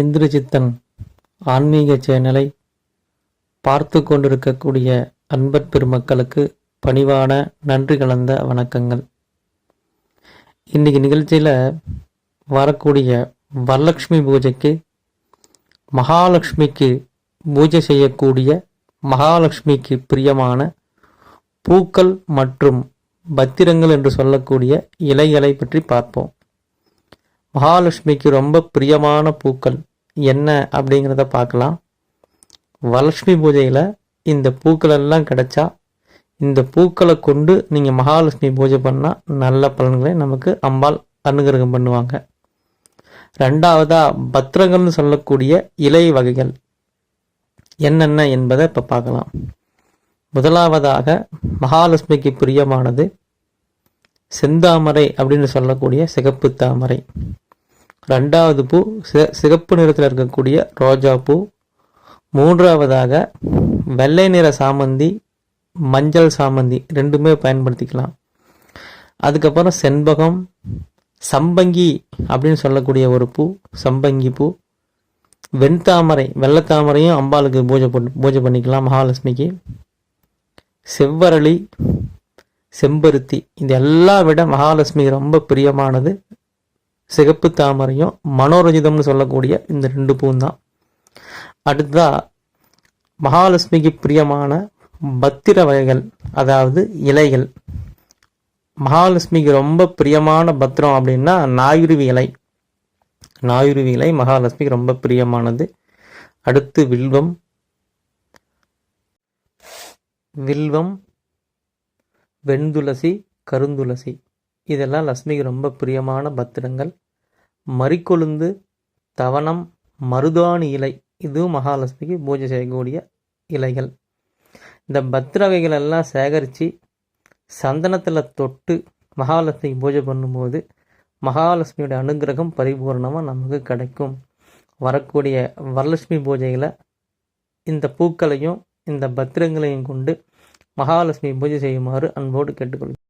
இந்திரஜித்தன் ஆன்மீக சேனலை பார்த்து கொண்டிருக்கக்கூடிய அன்பர் பெருமக்களுக்கு பணிவான நன்றி கலந்த வணக்கங்கள். இன்றைக்கி நிகழ்ச்சியில் வரக்கூடிய வரலட்சுமி பூஜைக்கு மகாலட்சுமிக்கு பூஜை செய்யக்கூடிய மகாலட்சுமிக்கு பிரியமான பூக்கள் மற்றும் பத்திரங்கள் என்று சொல்லக்கூடிய இலைகளை பற்றி பார்ப்போம். மகாலட்சுமிக்கு ரொம்ப பிரியமான பூக்கள் என்ன அப்படிங்கிறத பார்க்கலாம். வரலட்சுமி பூஜையில் இந்த பூக்கள் எல்லாம் கிடைச்சா இந்த பூக்களை கொண்டு நீங்கள் மகாலட்சுமி பூஜை பண்ணால் நல்ல பலன்களை நமக்கு அம்பாள் அனுகிரகம் பண்ணுவாங்க. ரெண்டாவதாக பத்திரங்கள்னு சொல்லக்கூடிய இலை வகைகள் என்னென்ன என்பதை இப்போ பார்க்கலாம். முதலாவதாக மகாலட்சுமிக்கு பிரியமானது செந்தாமரை அப்படின்னு சொல்லக்கூடிய சிகப்பு தாமரை. ரெண்டாவது பூ சிகப்பு நிறத்தில் இருக்கக்கூடிய ரோஜா பூ. மூன்றாவதாக வெள்ளை நிற சாமந்தி, மஞ்சள் சாமந்தி ரெண்டுமே பயன்படுத்திக்கலாம். அதுக்கப்புறம் செண்பகம், சம்பங்கி அப்படின்னு சொல்லக்கூடிய ஒரு பூ சம்பங்கி பூ, வெண்தாமரை வெள்ளத்தாமரையும் அம்பாளுக்கு பூஜை பண்ணிக்கலாம் மகாலட்சுமிக்கு. செவ்வரளி, செம்பருத்தி, இது எல்லாம் விட மகாலட்சுமி ரொம்ப பிரியமானது சிகப்பு தாமரையும் மனோரஞ்சிதம்னு சொல்லக்கூடிய இந்த ரெண்டு பூந்தான். அடுத்ததா மகாலட்சுமிக்கு பிரியமான பத்திர வகைகள், அதாவது இலைகள். மகாலட்சுமிக்கு ரொம்ப பிரியமான பத்திரம் அப்படின்னா நாயுருவி இலை. நாயுருவி இலை மகாலட்சுமிக்கு ரொம்ப பிரியமானது. அடுத்து வில்வம், வெண்துளசி, கருந்துளசி, இதெல்லாம் லட்சுமிக்கு ரொம்ப பிரியமான பத்திரங்கள். மறிக்கொழுந்து, தவனம், மருதாணி இலை, இதுவும் மகாலட்சுமிக்கு பூஜை செய்யக்கூடிய இலைகள். இந்த பத்திர வகைகள் எல்லாம் சேகரித்து சந்தனத்தில் தொட்டு மகாலட்சுமிக்கு பூஜை பண்ணும்போது மகாலட்சுமியோட அனுகிரகம் பரிபூர்ணமாக நமக்கு கிடைக்கும். வரக்கூடிய வரலட்சுமி பூஜையில் இந்த பூக்களையும் இந்த பத்திரங்களையும் கொண்டு மகாலட்சுமி பூஜை செய்யுமாறு அன்போடு கேட்டுக்கொள்கிறேன்.